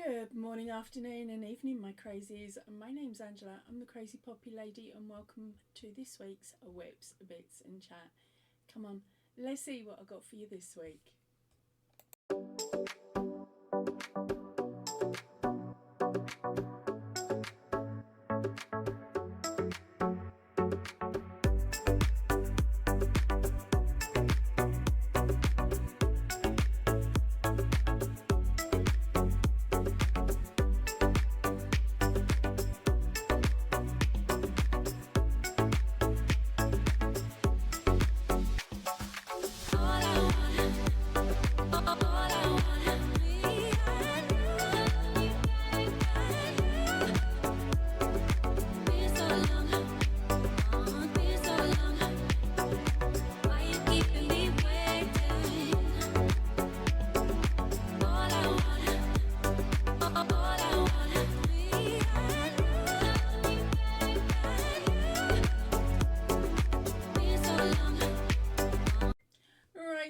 Good morning, afternoon and evening, my crazies. My name's Angela, I'm the Crazy Poppy Lady, and welcome to this week's WIPS, Bits and Chat. Come on, let's see what I got for you this week.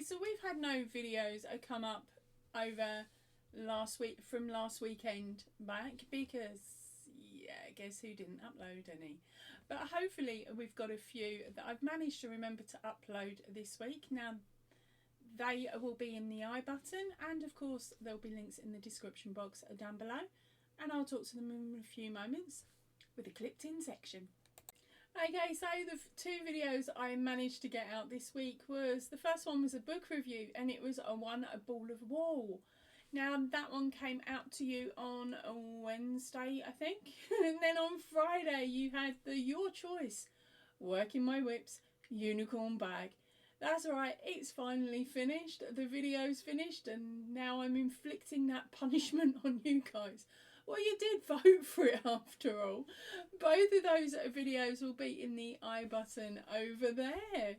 So we've had no videos come up over last weekend back because, yeah, guess who didn't upload any. But hopefully we've got a few that I've managed to remember to upload this week. Now, they will be in the I button, and of course there'll be links in the description box down below, and I'll talk to them in a few moments with a clipped in section. Okay, so the two videos I managed to get out this week was, the first one was a book review, and it was a ball of wool. Now that one came out to you on a Wednesday, I think, and then on Friday you had your choice, Working My WIPS unicorn bag. That's right, it's finally finished, the video's finished, and now I'm inflicting that punishment on you guys. Well, you did vote for it after all. Both of those videos will be in the I button over there.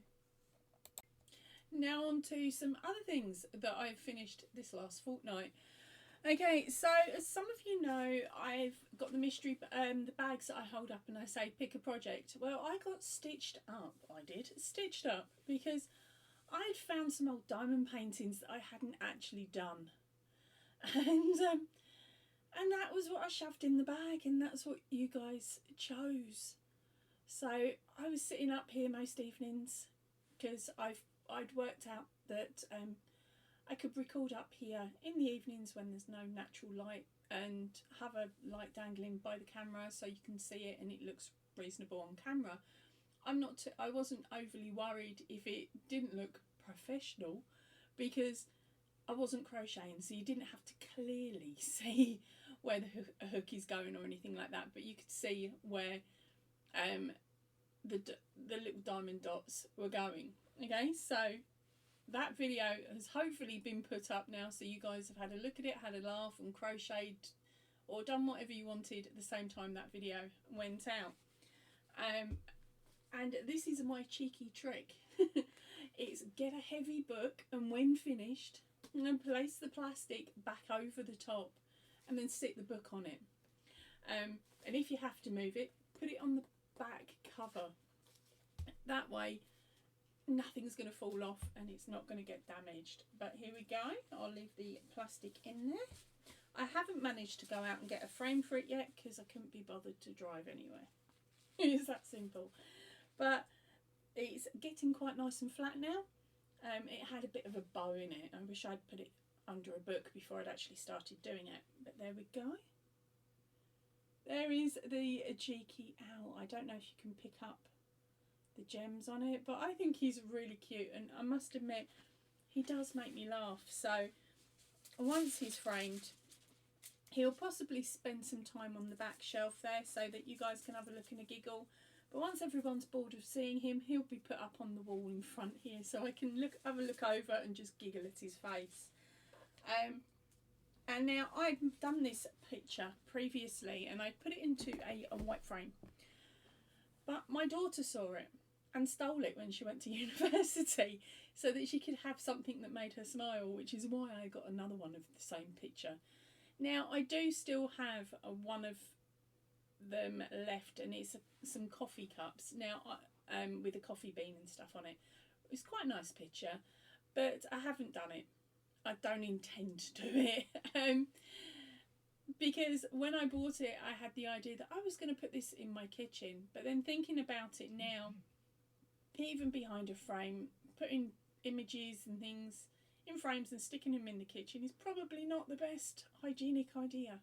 Now on to some other things that I've finished this last fortnight. Okay, so as some of you know, I've got the mystery, the bags that I hold up and I say pick a project. Well, I got stitched up, because I'd found some old diamond paintings that I hadn't actually done. And that was what I shoved in the bag, and that's what you guys chose. So I was sitting up here most evenings because I'd worked out that I could record up here in the evenings when there's no natural light, and have a light dangling by the camera so you can see it and it looks reasonable on camera. I wasn't overly worried if it didn't look professional, because I wasn't crocheting, so you didn't have to clearly see where the hook is going or anything like that, but you could see where the little diamond dots were going. Okay, so that video has hopefully been put up now, so you guys have had a look at it, had a laugh and crocheted or done whatever you wanted at the same time that video went out. And this is my cheeky trick. It's get a heavy book, and when finished, and then place the plastic back over the top and then stick the book on it. And if you have to move it, put it on the back cover. That way nothing's going to fall off and it's not going to get damaged. But here we go, I'll leave the plastic in there. I haven't managed to go out and get a frame for it yet because I couldn't be bothered to drive anywhere. It's that simple. But it's getting quite nice and flat now. It had a bit of a bow in it. I wish I'd put it under a book before I'd actually started doing it. But there we go. There is the cheeky owl. I don't know if you can pick up the gems on it, but I think he's really cute, and I must admit he does make me laugh. So once he's framed, he'll possibly spend some time on the back shelf there so that you guys can have a look and a giggle. But once everyone's bored of seeing him, he'll be put up on the wall in front here so I can have a look over and just giggle at his face. And now I've done this picture previously and I put it into a white frame. But my daughter saw it and stole it when she went to university so that she could have something that made her smile, which is why I got another one of the same picture. Now I do still have one of them left, and it's some coffee cups now, with a coffee bean and stuff on it. It's quite a nice picture, but I haven't done it. I don't intend to do it. because when I bought it, I had the idea that I was going to put this in my kitchen. But then thinking about it now, even behind a frame, putting images and things in frames and sticking them in the kitchen is probably not the best hygienic idea.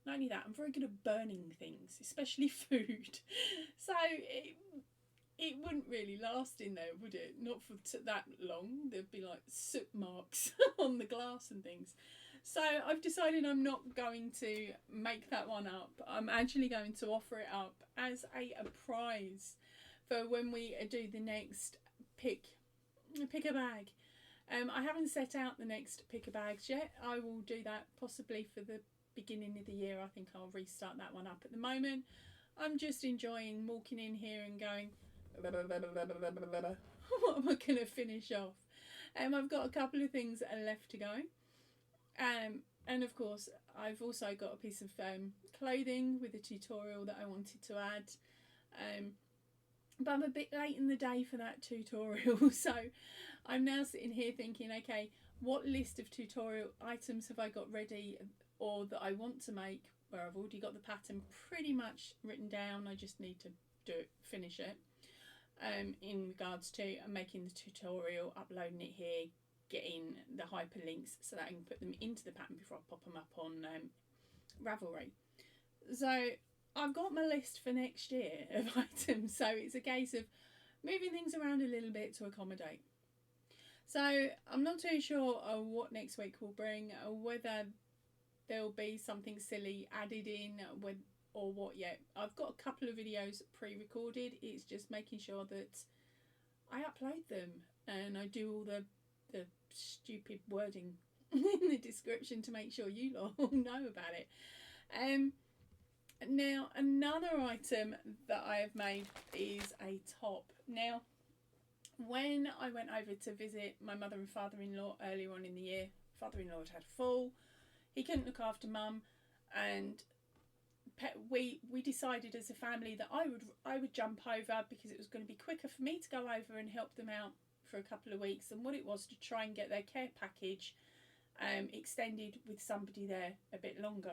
Not only that, I'm very good at burning things, especially food. So it wouldn't really last in there, would it? Not for that long. There'd be like soot marks on the glass and things. So I've decided I'm not going to make that one up. I'm actually going to offer it up as a prize for when we do the next pick a bag. I haven't set out the next pick a bags yet. I will do that possibly for the beginning of the year. I think I'll restart that one up. At the moment, I'm just enjoying walking in here and going, what am I going to finish off? I've got a couple of things that are left to go. And of course, I've also got a piece of clothing with a tutorial that I wanted to add. But I'm a bit late in the day for that tutorial, so I'm now sitting here thinking, okay, what list of tutorial items have I got ready or that I want to make, where I've already got the pattern pretty much written down. I just need to finish it, in regards to making the tutorial, uploading it here, getting the hyperlinks so that I can put them into the pattern before I pop them up on Ravelry. So I've got my list for next year of items, so it's a case of moving things around a little bit to accommodate. So I'm not too sure what next week will bring, whether there'll be something silly added in or what yet. I've got a couple of videos pre-recorded. It's just making sure that I upload them and I do all the stupid wording in the description to make sure you all know about it. Now, another item that I have made is a top. Now, when I went over to visit my mother and father-in-law earlier on in the year, father-in-law had a fall. He couldn't look after mum, and we decided as a family that I would jump over because it was going to be quicker for me to go over and help them out for a couple of weeks than what it was to try and get their care package extended with somebody there a bit longer.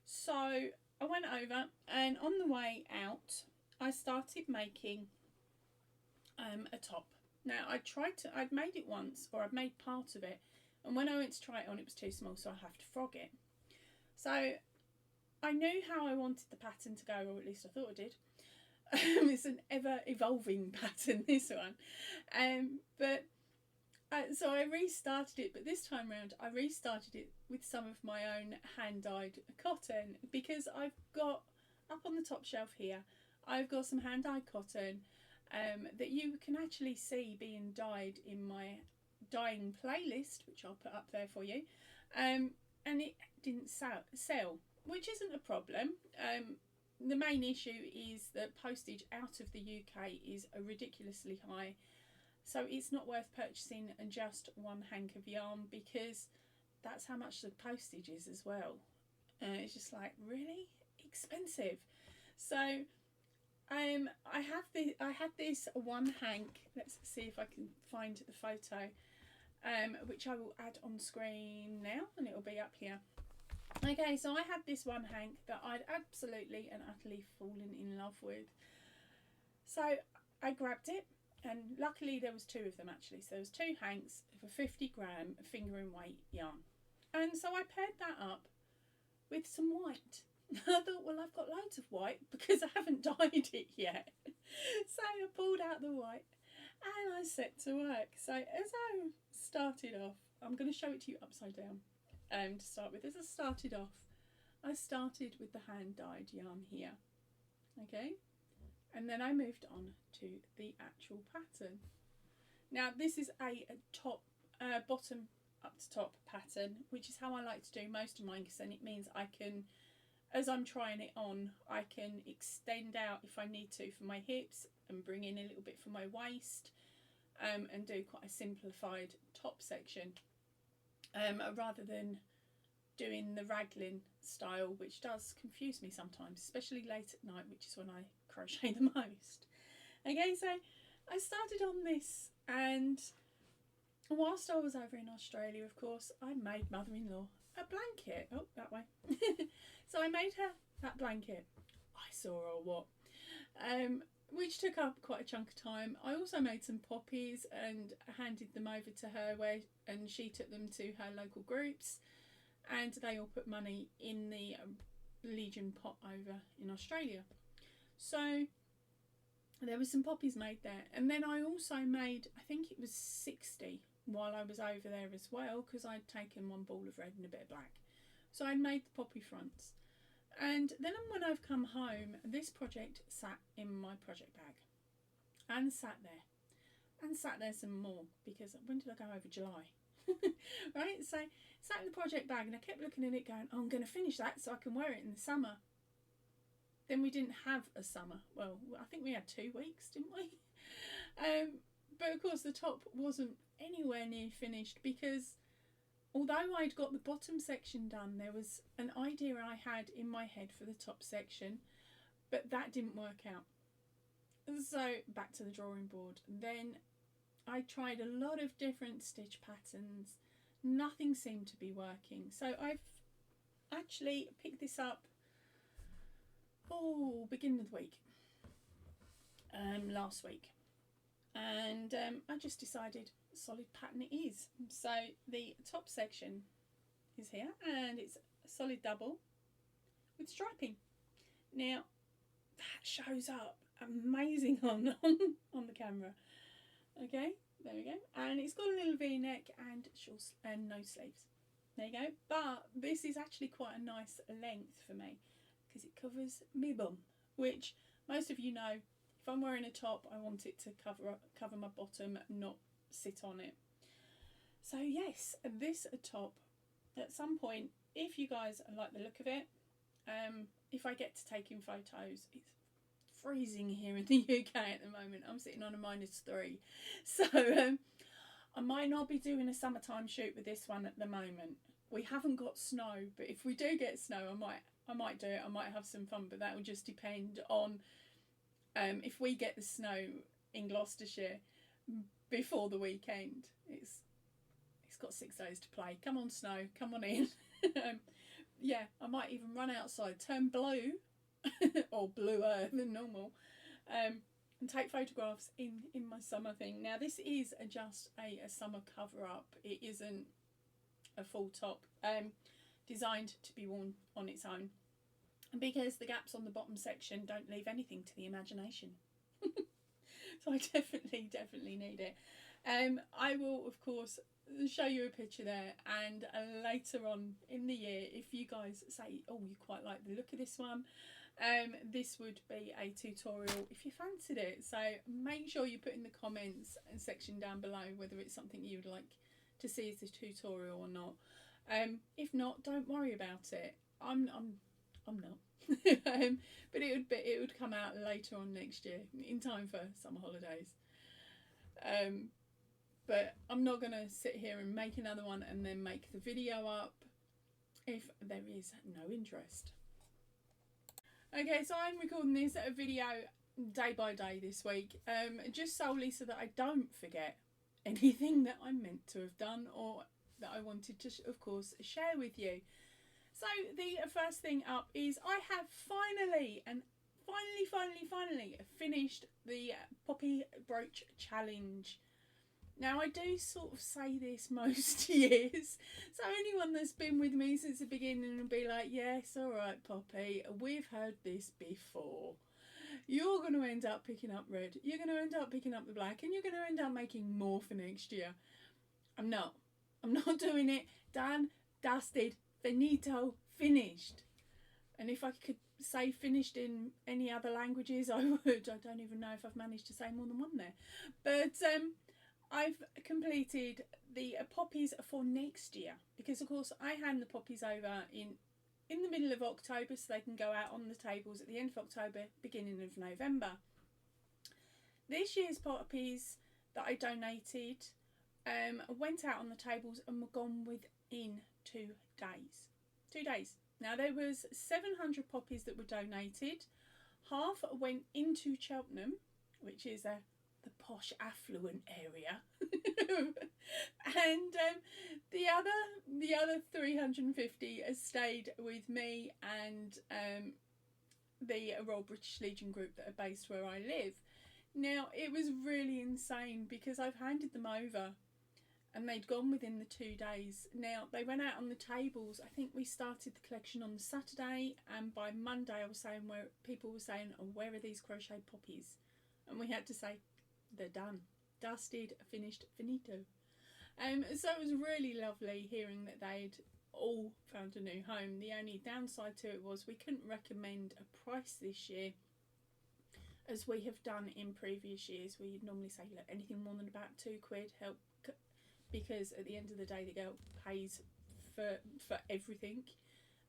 So I went over, and on the way out I started making a top. Now I'd made it once, or I'd made part of it, and when I went to try it on, it was too small, so I have to frog it. So I knew how I wanted the pattern to go, or at least I thought I did. It's an ever evolving pattern, this one. So I restarted it, but this time round I restarted it with some of my own hand-dyed cotton, because I've got, up on the top shelf here, I've got some hand-dyed cotton that you can actually see being dyed in my dyeing playlist, which I'll put up there for you, and it didn't sell, which isn't a problem. The main issue is that postage out of the UK is ridiculously high, so it's not worth purchasing and just one hank of yarn, because that's how much the postage is as well. It's just like, really expensive. So I had this one hank. Let's see if I can find the photo, which I will add on screen now, and it will be up here. Okay, so I had this one hank that I'd absolutely and utterly fallen in love with. So I grabbed it, and luckily there was two of them actually. So there was two hanks for 50 gram fingering weight yarn. And so I paired that up with some white. I thought, well, I've got loads of white because I haven't dyed it yet. So I pulled out the white and I set to work. So as I started off, I'm going to show it to you upside down. To start with, as I started off, I started with the hand-dyed yarn here, okay, and then I moved on to the actual pattern. Now this is a top, bottom up to top pattern, which is how I like to do most of mine, because then it means I can, as I'm trying it on, I can extend out if I need to for my hips and bring in a little bit for my waist, and do quite a simplified top section. Rather than doing the raglan style, which does confuse me sometimes, especially late at night, which is when I crochet the most. Okay, so I started on this, and whilst I was over in Australia, of course, I made mother-in-law a blanket. Oh, that way. I made her that blanket. I saw her or what? Which took up quite a chunk of time. I also made some poppies and handed them over to her, and she took them to her local groups, and they all put money in the Legion pot over in Australia. So there was some poppies made there, and then I also made, I think it was 60 while I was over there as well, because I'd taken one ball of red and a bit of black. So I made the poppy fronts. And then when I've come home, this project sat in my project bag and sat there some more, because when did I go over? July. Right, so sat in the project bag, and I kept looking at it going, oh, I'm going to finish that so I can wear it in the summer. Then we didn't have a summer. Well, I think we had 2 weeks, didn't we? But of course the top wasn't anywhere near finished, because although I'd got the bottom section done, there was an idea I had in my head for the top section, but that didn't work out. So back to the drawing board. Then I tried a lot of different stitch patterns. Nothing seemed to be working. So I've actually picked this up, beginning of the week, last week. And I just decided solid pattern it is. So the top section is here, and it's a solid double with striping. Now that shows up amazing on the camera. Okay, there we go. And it's got a little V-neck and short and no sleeves. There you go. But this is actually quite a nice length for me, because it covers my bum, which most of you know, if I'm wearing a top, I want it to cover my bottom, not sit on it. So yes, this top, at some point, if you guys like the look of it, if I get to taking photos, it's freezing here in the UK at the moment. I'm sitting on a -3, so I might not be doing a summertime shoot with this one at the moment. We haven't got snow, but if we do get snow, I might do it. I might have some fun, but that will just depend on if we get the snow in Gloucestershire before the weekend. It's got 6 days to play. Come on, snow, come on in. Yeah, I might even run outside, turn blue or bluer than normal, and take photographs in my summer thing. Now this is just a summer cover up. It isn't a full top, designed to be worn on its own, because the gaps on the bottom section don't leave anything to the imagination. So I definitely need it. I will of course show you a picture there, and later on in the year, if you guys say, oh, you quite like the look of this one, this would be a tutorial if you fancied it. So make sure you put in the comments section down below whether it's something you would like to see as a tutorial or not. If not, don't worry about it. I'm not. But it would come out later on next year, in time for summer holidays. But I'm not going to sit here and make another one and then make the video up if there is no interest. Okay, so I'm recording this video day by day this week, just solely so that I don't forget anything that I'm meant to have done or that I wanted to, of course, share with you. So the first thing up is I have finally finished the Poppy Brooch Challenge. Now I do sort of say this most years, so anyone that's been with me since the beginning will be like, yes, alright Poppy, we've heard this before. You're going to end up picking up red, you're going to end up picking up the black, and you're going to end up making more for next year. I'm not doing it. Done, dusted, finito, finished. And if I could say finished in any other languages, I would. I don't even know if I've managed to say more than one there. But I've completed the poppies for next year, because of course I hand the poppies over in the middle of October, so they can go out on the tables at the end of October, beginning of November. This year's poppies that I donated went out on the tables and were gone within 2 days. 2 days. Now there was 700 poppies that were donated. Half went into Cheltenham, which is the posh affluent area, And the other 350 has stayed with me and the Royal British Legion group that are based where I live. Now, it was really insane because I've handed them over and they'd gone within the 2 days. Now, they went out on the tables. I think we started the collection on the Saturday, and by Monday I was saying, where people were saying, oh, where are these crochet poppies? And we had to say, they're done, dusted, finished, finito. So it was really lovely hearing that they'd all found a new home. The only downside to it was we couldn't recommend a price this year, as we have done in previous years. We'd normally say, look, anything more than about £2 help, because at the end of the day the girl pays for everything,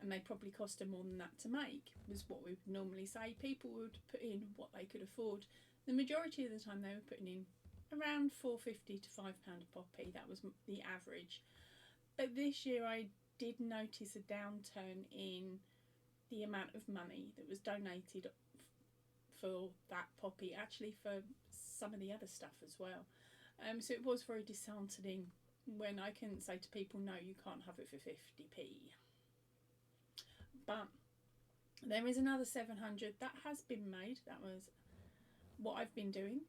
and they probably cost her more than that to make, was what we would normally say. People would put in what they could afford. The majority of the time they were putting in around £4.50 to £5 a poppy. That was the average. But this year I did notice a downturn in the amount of money that was donated for that poppy, actually for some of the other stuff as well. So it was very disheartening when I couldn't say to people, no, you can't have it for 50p. But there is another 700 that has been made. That was what I've been doing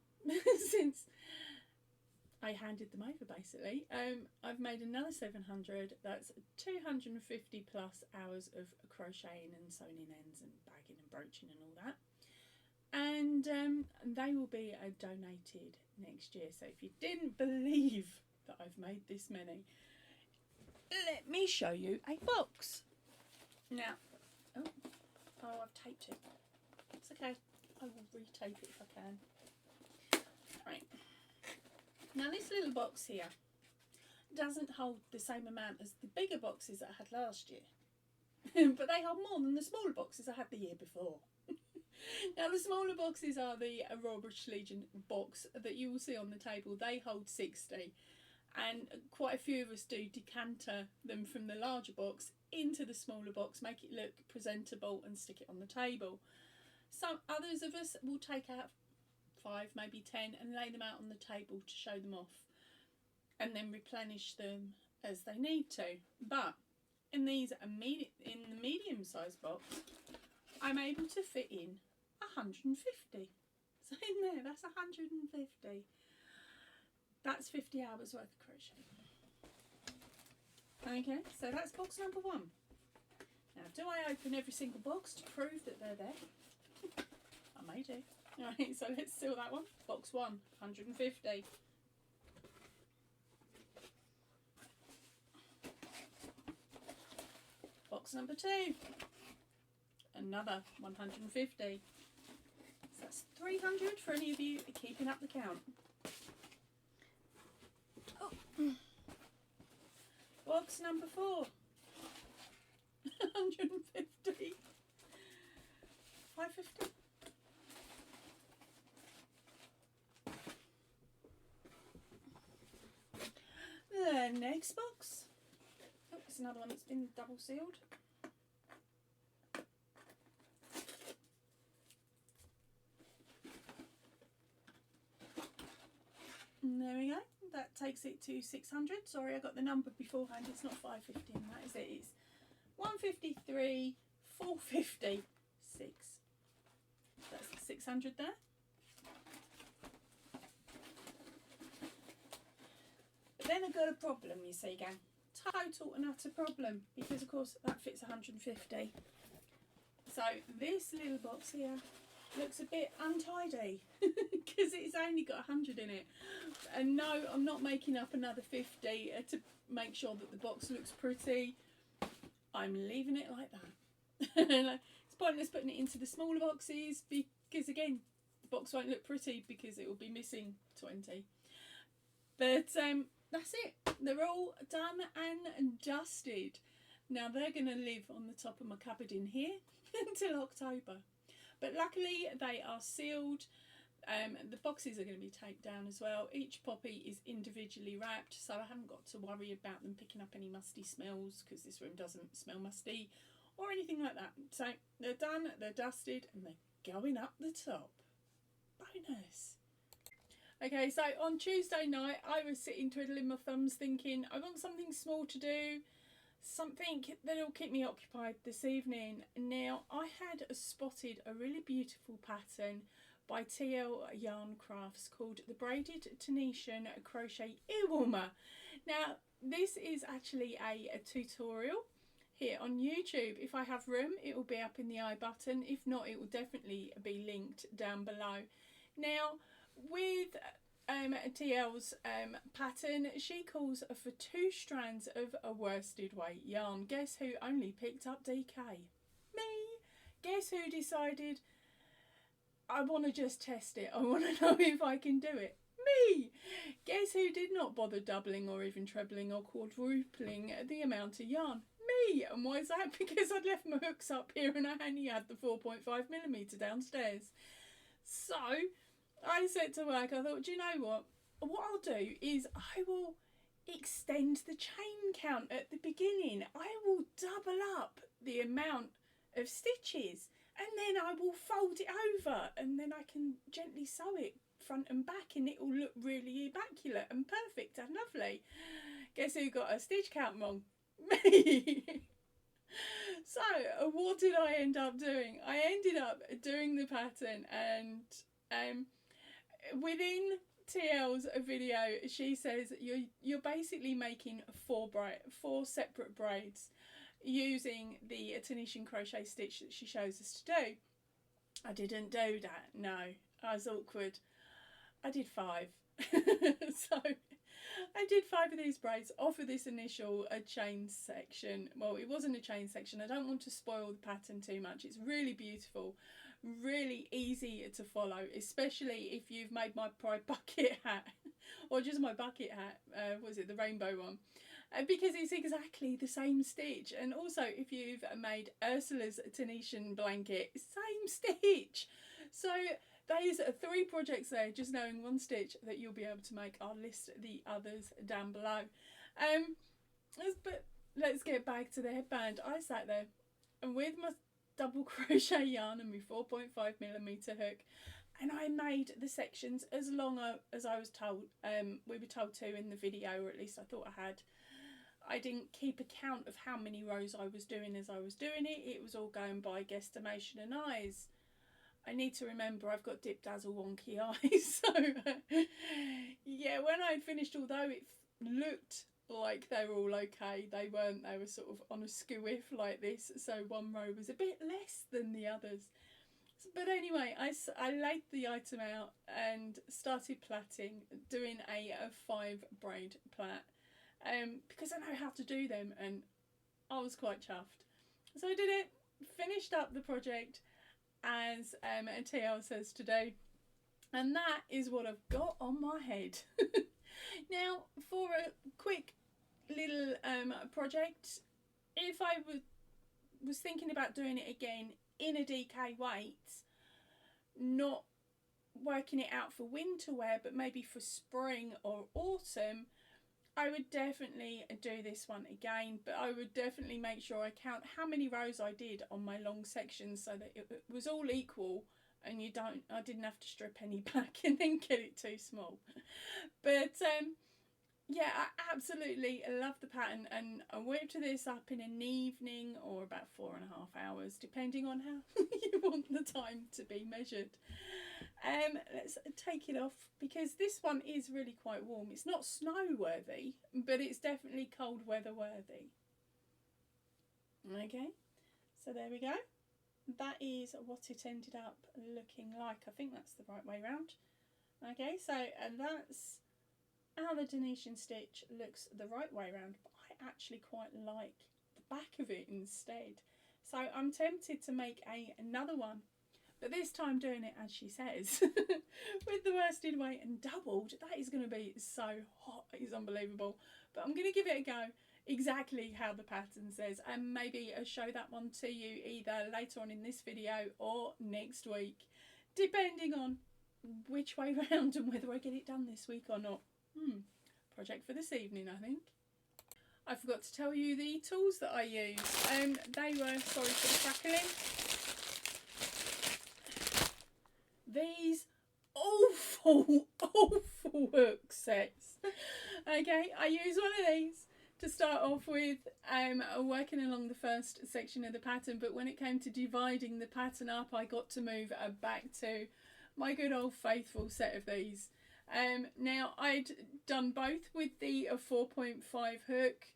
since I handed them over, basically. I've made another 700. That's 250 plus hours of crocheting and sewing in ends and bagging and broaching and all that. And they will be donated next year. So if you didn't believe that I've made this many, let me show you a box. Now, oh, I've taped it. It's okay. I will retape it if I can. Right. Now this little box here doesn't hold the same amount as the bigger boxes that I had last year. But they hold more than the smaller boxes I had the year before. Now the smaller boxes are the Royal British Legion box that you will see on the table. They hold 60, and quite a few of us do decanter them from the larger box into the smaller box, make it look presentable and stick it on the table. Some others of us will take out 5, maybe 10 and lay them out on the table to show them off, and then replenish them as they need to. But in these in the medium sized box, I'm able to fit in 150. So in there, that's 150. That's 50 hours worth of crochet. Okay, so that's box number 1. Now, do I open every single box to prove that they're there? I may do. Alright, so let's seal that one. Box 1, 150. Box number 2, another 150. So that's 300 for any of you keeping up the count. Oh. Box number 4, 150. 550. The next box. Oh, it's another one that's been double sealed. And there we go. That takes it to 600. Sorry, I got the number beforehand. It's not 550 in that, is it? It's 153, 450, 6. That's 600 there. But then I've got a problem, you see, gang. Total and utter problem, because of course that fits 150. So this little box here looks a bit untidy because it's only got 100 in it. And no, I'm not making up another 50 to make sure that the box looks pretty. I'm leaving it like that. It's pointless putting it into the smaller boxes because, again, the box won't look pretty because it will be missing 20. But that's it. They're all done and dusted. Now they're going to live on the top of my cupboard in here until October. But luckily they are sealed. The boxes are going to be taped down as well. Each poppy is individually wrapped, so I haven't got to worry about them picking up any musty smells, because this room doesn't smell musty or anything like that. So they're done, they're dusted, and they're going up the top. Bonus. Okay, so on Tuesday night I was sitting twiddling my thumbs thinking I want something small to do, something that'll keep me occupied this evening. Now I had spotted a really beautiful pattern by TL Yarn Crafts called the Braided Tunisian Crochet Ear Warmer. Now this is actually a tutorial here on YouTube. If I have room it will be up in the I button, if not it will definitely be linked down below. Now with TL's pattern, she calls for 2 strands of a worsted weight yarn. Guess who only picked up DK? Me! Guess who decided I want to just test it, I want to know if I can do it? Me! Guess who did not bother doubling or even trebling or quadrupling the amount of yarn? Me! And why is that? Because I'd left my hooks up here and I only had the 4.5mm downstairs. So I set to work. I thought, do you know what? What I'll do is I will extend the chain count at the beginning. I will double up the amount of stitches and then I will fold it over and then I can gently sew it front and back and it will look really immaculate and perfect and lovely. Guess who got a stitch count wrong? Me! So what did I end up doing? I ended up doing the pattern, and within TL's video she says you're basically making 4 separate braids using the Tunisian crochet stitch that she shows us to do. I didn't do that, no, I was awkward. I did 5. So I did 5 of these braids off of this initial chain section. Well, it wasn't a chain section. I don't want to spoil the pattern too much. It's really beautiful, really easy to follow, especially if you've made my pride bucket hat or just my bucket hat, was it the rainbow one? Because it's exactly the same stitch. And also if you've made Ursula's Tunisian blanket, same stitch. So those are 3 projects there, just knowing 1 stitch that you'll be able to make. I'll list the others down below. But let's get back to the headband. I sat there and with my double crochet yarn and my 4.5mm hook, and I made the sections as long as I was told. We were told to in the video, or at least I thought I had. I didn't keep account of how many rows I was doing as I was doing it. It was all going by guesstimation and eyes. I need to remember I've got dip dazzle wonky eyes. So yeah, when I'd finished, although it looked like they were all okay, they weren't. They were sort of on a skewiff like this, so one row was a bit less than the others. But anyway, I laid the item out and started plaiting, doing a 5 braid plait, because I know how to do them and I was quite chuffed. So I did it, finished up the project as TL says to do, and that is what I've got on my head. Now for a quick little project, if I was thinking about doing it again in a DK weight, not working it out for winter wear but maybe for spring or autumn, I would definitely do this one again, but I would definitely make sure I count how many rows I did on my long sections so that it was all equal and I didn't have to strip any back and then get it too small. But yeah, I absolutely love the pattern, and I whipped this up in an evening or about 4.5 hours, depending on how you want the time to be measured. Let's take it off because this one is really quite warm. It's not snow worthy, but it's definitely cold weather worthy. Okay, so there we go. That is what it ended up looking like. I think that's the right way round. Okay, so that's how the Tunisian stitch looks the right way round, but I actually quite like the back of it instead. So I'm tempted to make another one, but this time doing it as she says, with the worsted weight and doubled. That is going to be so hot, it's unbelievable. But I'm going to give it a go exactly how the pattern says, and maybe I'll show that one to you either later on in this video or next week, depending on which way round and whether I get it done this week or not. Project for this evening, I think. I forgot to tell you the tools that I used. They were, sorry for the crackling, these awful, awful hook sets. Okay, I use one of these to start off with, working along the first section of the pattern, but when it came to dividing the pattern up, I got to move back to my good old faithful set of these. Now, I'd done both with the 4.5 hook.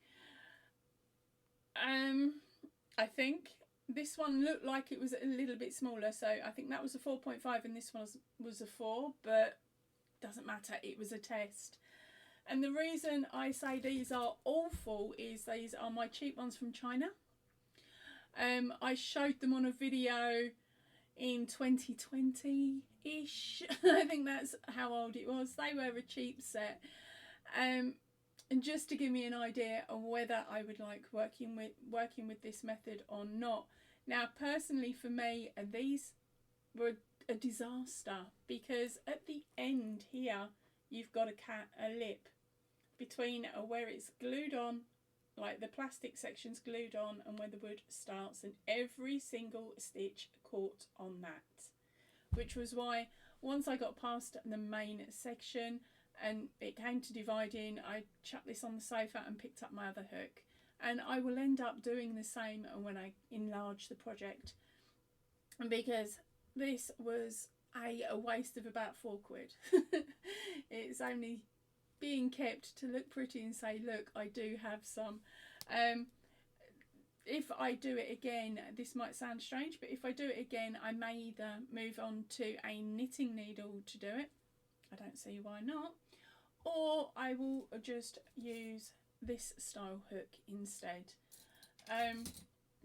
I think this one looked like it was a little bit smaller, so I think that was a 4.5 and this one was a 4, but doesn't matter, it was a test. And the reason I say these are awful is these are my cheap ones from China. I showed them on a video in 2020-ish. I think that's how old it was. They were a cheap set. And just to give me an idea of whether I would like working with this method or not. Now, personally for me, these were a disaster, because at the end here, you've got a lip between where it's glued on, like the plastic section's glued on, and where the wood starts, and every single stitch caught on that. Which was why once I got past the main section and it came to dividing, I chucked this on the sofa and picked up my other hook. And I will end up doing the same when I enlarge the project, because this was a waste of about £4. It's only being kept to look pretty and say, look, I do have some. If I do it again, this might sound strange, but if I do it again, I may either move on to a knitting needle to do it. I don't see why not. Or I will just use this style hook instead.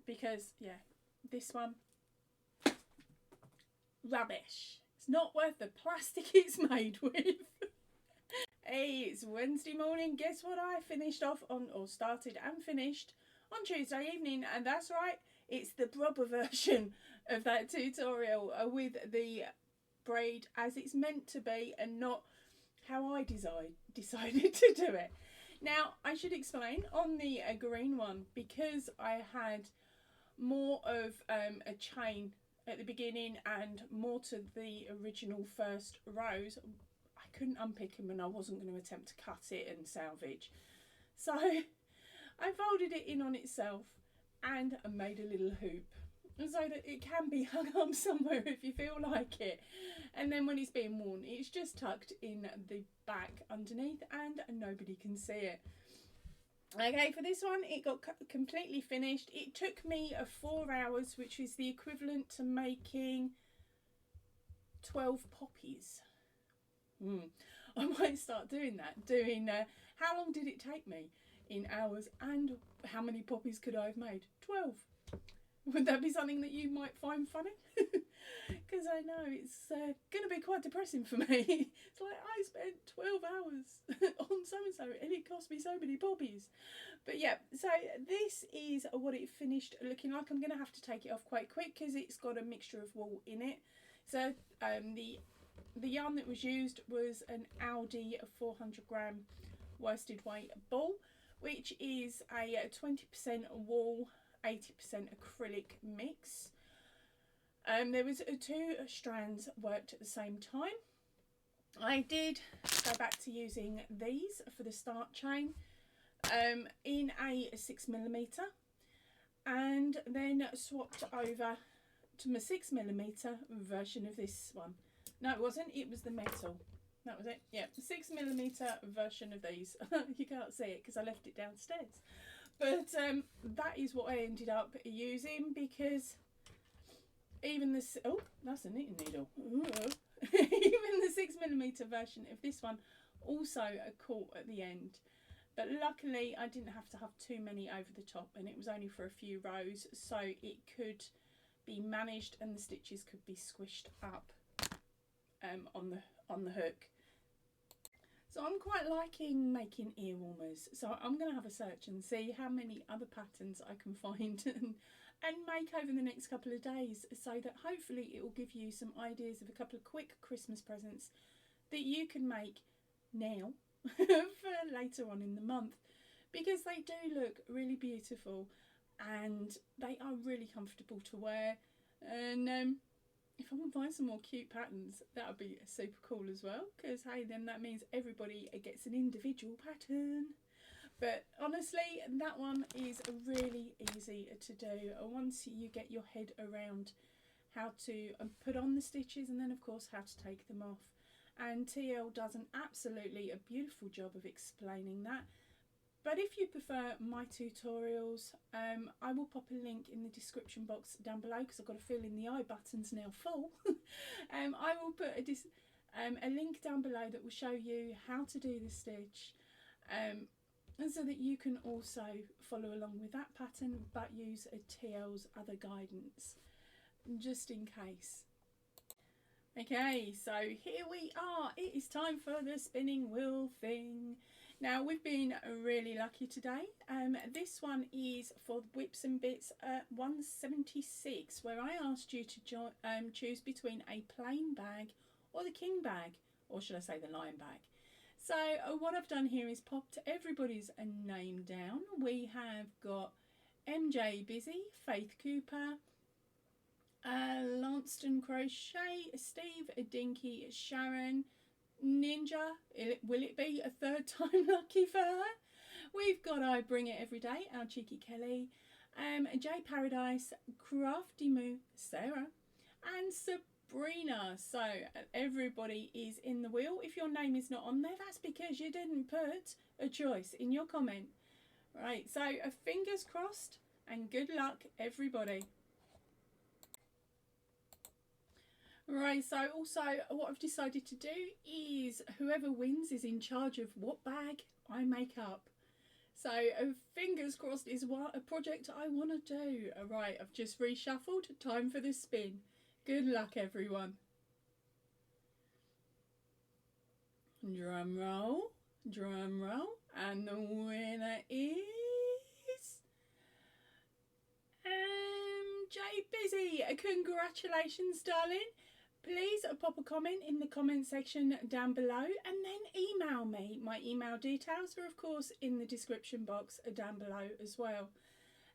Because, yeah, this one, rubbish. It's not worth the plastic it's made with. Hey, it's Wednesday morning. Guess what I finished off on, or started and finished on Tuesday evening? And that's right, it's the proper version of that tutorial with the braid as it's meant to be, and not how I decided to do it. Now, I should explain, on the green one, because I had more of a chain at the beginning and more to the original first rows, I couldn't unpick them and I wasn't going to attempt to cut it and salvage. So I folded it in on itself and made a little hoop, so that it can be hung up somewhere if you feel like it. And then when it's being worn, it's just tucked in the back underneath and nobody can see it. Okay, for this one, it got completely finished. It took me 4 hours, which is the equivalent to making 12 poppies. I might start doing that. How long did it take me in hours, and how many poppies could I have made? 12. Would that be something that you might find funny? Because I know it's going to be quite depressing for me. It's like, I spent 12 hours on so-and-so and it cost me so many poppies. But yeah, so this is what it finished looking like. I'm going to have to take it off quite quick because it's got a mixture of wool in it. So the yarn that was used was an Aldi 400-gram worsted weight ball, which is a 20% wool, 80% acrylic mix. There was 2 strands worked at the same time. I did go back to using these for the start chain in a 6mm, and then swapped over to my 6mm version of this one. No, it wasn't, it was the metal. That was it. Yeah, 6mm version of these. You can't see it because I left it downstairs. But that is what I ended up using, because even this, oh, that's a knitting needle. Even the 6mm version of this one also caught at the end. But luckily I didn't have to have too many over the top, and it was only for a few rows, so it could be managed and the stitches could be squished up on the hook. So I'm quite liking making ear warmers, so I'm going to have a search and see how many other patterns I can find and make over the next couple of days, so that hopefully it will give you some ideas of a couple of quick Christmas presents that you can make now for later on in the month, because they do look really beautiful and they are really comfortable to wear. And if I can find some more cute patterns, that would be super cool as well, because hey, then that means everybody gets an individual pattern. But honestly, that one is really easy to do once you get your head around how to put on the stitches, and then of course how to take them off. And TL does an absolutely a beautiful job of explaining that. But if you prefer my tutorials, I will pop a link in the description box down below, because I've got a feeling the I button's now full. I will put a link down below that will show you how to do the stitch, and so that you can also follow along with that pattern, but use a TL's other guidance, just in case. Okay, so here we are. It is time for the spinning wheel thing. Now, we've been really lucky today. This one is for WIPS and Bits 176, where I asked you to choose between a plain bag or the king bag, or should I say the lion bag. So what I've done here is popped everybody's name down. We have got MJ Busy, Faith Cooper, Lanston Crochet, Steve, Dinky, Sharon, Ninja, will it be a third time lucky for her? We've got I Bring It Every Day, our cheeky Kelly, J Paradise, Crafty Moo, Sarah, and Sabrina. So everybody is in the wheel. If your name is not on there, that's because you didn't put a choice in your comment. Right, so fingers crossed and good luck everybody. Right, so also what I've decided to do is whoever wins is in charge of what bag I make up. So fingers crossed is what a project I want to do. Right, I've just reshuffled. Time for the spin. Good luck, everyone. Drum roll, and the winner is MJ Busy. Congratulations, darling. Please pop a comment in the comment section down below, and then email me. My email details are of course in the description box down below as well.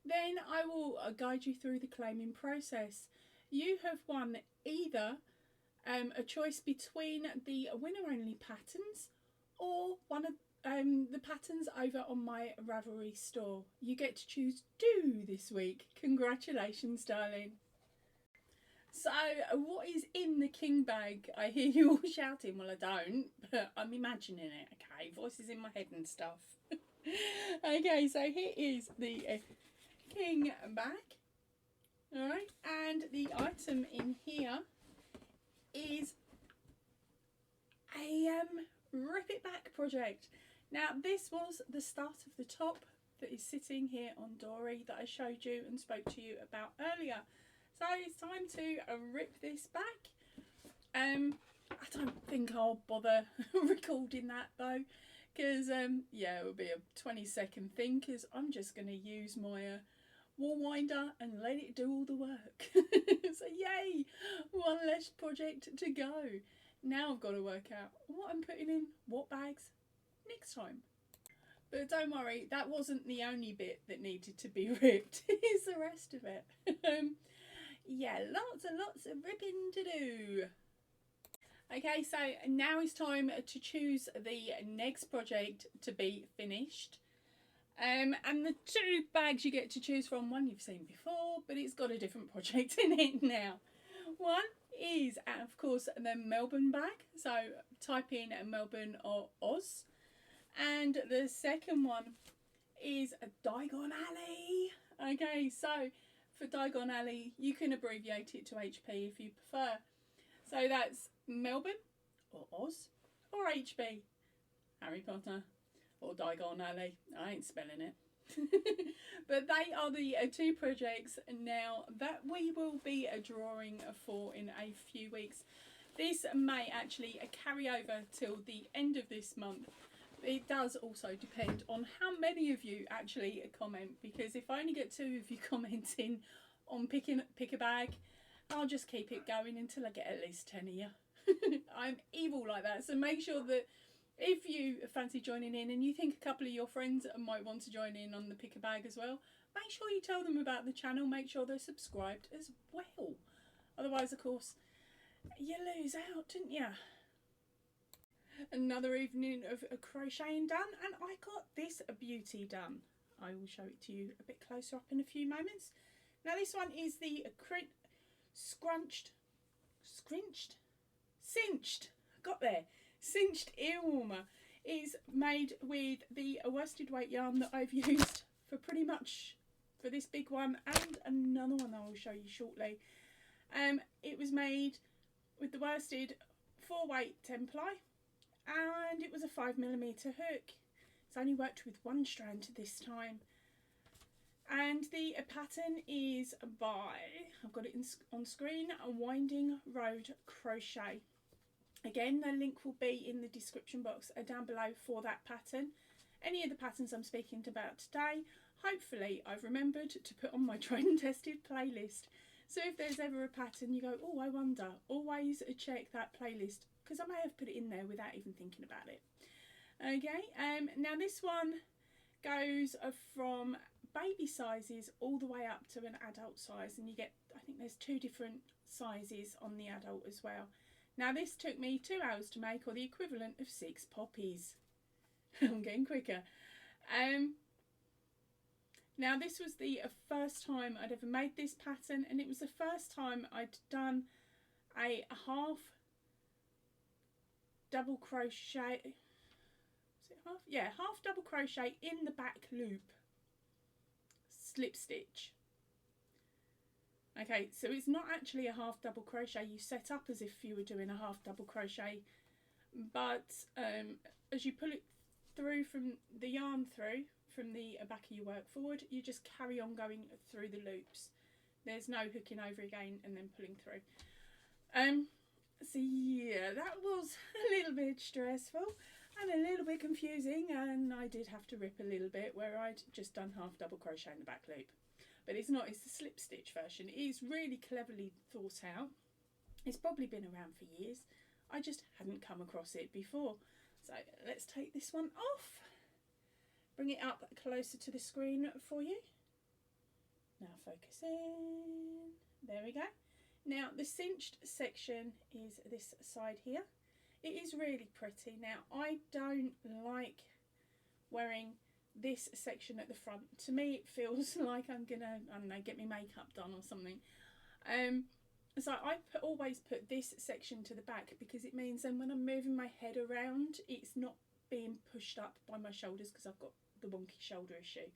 Then I will guide you through the claiming process. You have won either a choice between the winner only patterns or one of the patterns over on my Ravelry store. You get to choose two this week. Congratulations, darling. So what is in the king bag? I hear you all shouting. Well, I don't, but I'm imagining it. Okay, voices in my head and stuff. Okay, so here is the king bag. All right, and the item in here is a Rip It Back project. Now, this was the start of the top that is sitting here on Dory that I showed you and spoke to you about earlier. So it's time to rip this back. I don't think I'll bother recording that though, because yeah, it will be a 20-second thing, because I'm just going to use my wool winder and let it do all the work. So yay, one less project to go. Now I've got to work out what I'm putting in what bags next time. But don't worry, that wasn't the only bit that needed to be ripped. It's the rest of it. Yeah, lots and lots of ripping to do. Okay, so now it's time to choose the next project to be finished. And the two bags you get to choose from, one you've seen before, but it's got a different project in it now. One is, of course, the Melbourne bag. So type in Melbourne or Oz. And the second one is Diagon Alley. Okay, so for Diagon Alley, you can abbreviate it to HP if you prefer. So that's Melbourne or Oz or HB, Harry Potter or Diagon Alley. I ain't spelling it. But they are the two projects now that we will be drawing for in a few weeks. This may actually carry over till the end of this month. It does also depend on how many of you actually comment, because if I only get 2 of you commenting on pick a bag, I'll just keep it going until I get at least 10 of you. I'm evil like that, so make sure that if you fancy joining in and you think a couple of your friends might want to join in on the pick a bag as well, make sure you tell them about the channel, make sure they're subscribed as well. Otherwise, of course, you lose out, didn't you? Another evening of crocheting done, and I got this beauty done. I will show it to you a bit closer up in a few moments. Now this one is the cinched ear warmer. Is made with the worsted weight yarn that I've used for pretty much for this big one and another one I will show you shortly. It was made with the worsted 4 weight 10 ply, and it was a 5mm hook. It's only worked with one strand this time, and the pattern is by, I've got it on screen, a Winding Road Crochet. Again, the link will be in the description box down below for that pattern. Any of the patterns I'm speaking about today, hopefully I've remembered to put on my tried and tested playlist. So if there's ever a pattern you go, oh, I wonder, always check that playlist, because I may have put it in there without even thinking about it. Okay, now this one goes from baby sizes all the way up to an adult size, and you get, I think there's 2 different sizes on the adult as well. Now this took me 2 hours to make, or the equivalent of 6 poppies. I'm getting quicker. Now this was the first time I'd ever made this pattern, and it was the first time I'd done a half double crochet. Was it half? Yeah, half double crochet in the back loop slip stitch. Okay, so it's not actually a half double crochet. You set up as if you were doing a half double crochet, but as you pull it through from the yarn through from the back of your work forward, you just carry on going through the loops. There's no hooking over again and then pulling through. So yeah, that was a little bit stressful and a little bit confusing, and I did have to rip a little bit where I'd just done half double crochet in the back loop. But it's not, it's the slip stitch version. It is really cleverly thought out. It's probably been around for years. I just hadn't come across it before. So let's take this one off. Bring it up closer to the screen for you. Now focus in. There we go. Now the cinched section is this side here. It is really pretty. Now I don't like wearing this section at the front. To me it feels like I'm gonna, I don't know, get my makeup done or something. So I always put this section to the back, because it means then when I'm moving my head around, it's not being pushed up by my shoulders, because I've got the wonky shoulder issue.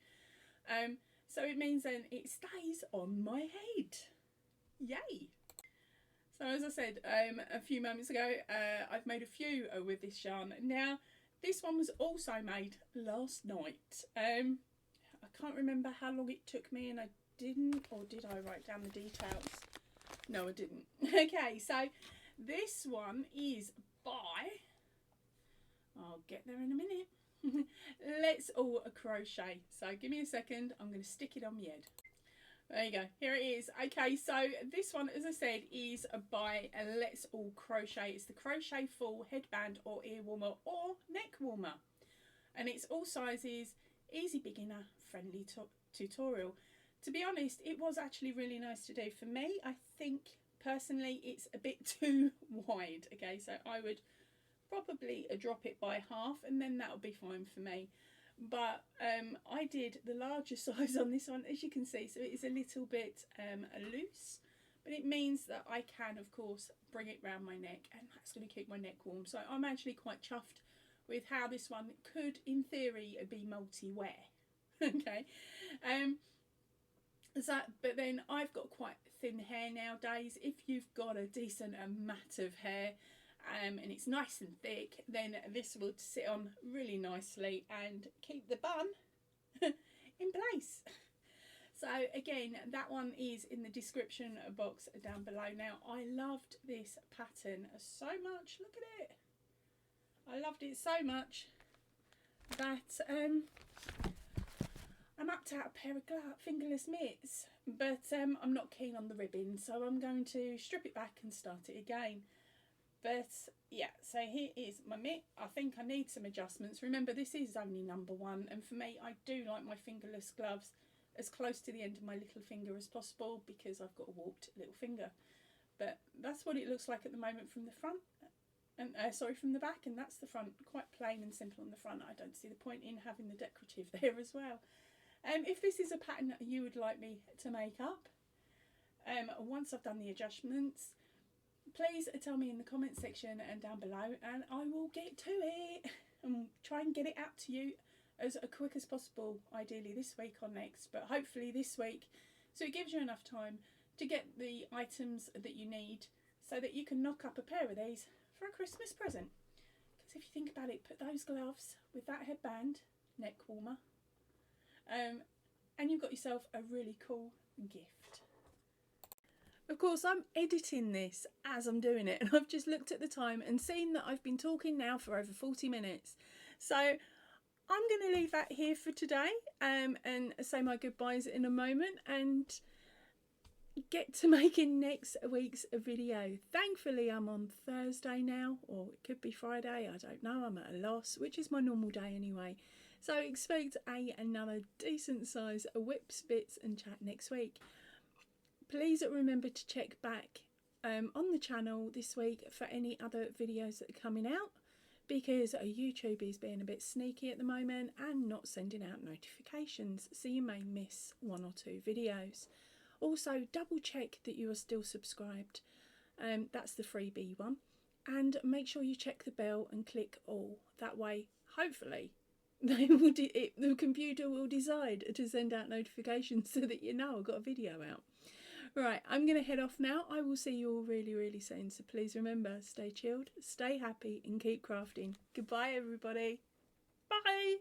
So it means then it stays on my head. Yay! So as I said a few moments ago, I've made a few with this yarn. Now this one was also made last night. I can't remember how long it took me, and I didn't, or did I write down the details? No, I didn't. Okay, so this one is by, I'll get there in a minute. Let's All Crochet. So give me a second, I'm going to stick it on my head. There you go, here it is. Okay, so this one, as I said, is by Let's All Crochet. It's the Crochet Full Headband or Ear Warmer or Neck Warmer. And it's all sizes, easy beginner, friendly tutorial. To be honest, it was actually really nice to do. For me, I think personally it's a bit too wide. Okay, so I would probably drop it by half, and then that would be fine for me. But I did the larger size on this one, as you can see, so it is a little bit loose, but it means that I can of course bring it round my neck, and that's going to keep my neck warm. So I'm actually quite chuffed with how this one could in theory be multi-wear. Okay, but then I've got quite thin hair nowadays. If you've got a decent mat of hair and it's nice and thick, then this will sit on really nicely and keep the bun in place. So again, that one is in the description box down below. Now I loved this pattern so much, look at it, I loved it so much that I'm up to a pair of fingerless mitts, but I'm not keen on the ribbon, so I'm going to strip it back and start it again. But yeah, so here is my mitt. I think I need some adjustments. Remember, this is only number 1, and for me, I do like my fingerless gloves as close to the end of my little finger as possible, because I've got a warped little finger. but that's what it looks like at the moment from the front, and from the back, and that's the front, quite plain and simple on the front. I don't see the point in having the decorative there as well. If this is a pattern that you would like me to make up, once I've done the adjustments, please tell me in the comment section and down below, and I will get to it and try and get it out to you as quick as possible, ideally this week or next, but hopefully this week, so it gives you enough time to get the items that you need so that you can knock up a pair of these for a Christmas present. Because if you think about it, put those gloves with that headband, neck warmer, and you've got yourself a really cool gift. Of course, I'm editing this as I'm doing it, and I've just looked at the time and seen that I've been talking now for over 40 minutes. So I'm going to leave that here for today, and say my goodbyes in a moment and get to making next week's video. Thankfully, I'm on Thursday now, or it could be Friday, I don't know, I'm at a loss, which is my normal day anyway. So expect another decent size WIPS bits and chat next week. Please remember to check back on the channel this week for any other videos that are coming out, because YouTube is being a bit sneaky at the moment and not sending out notifications, so you may miss 1 or 2 videos. Also, double check that you are still subscribed. That's the freebie one. And make sure you check the bell and click all. That way, hopefully, the computer will decide to send out notifications so that you know I've got a video out. Right, I'm going to head off now. I will see you all really, really soon. So please remember, stay chilled, stay happy, and keep crafting. Goodbye, everybody. Bye.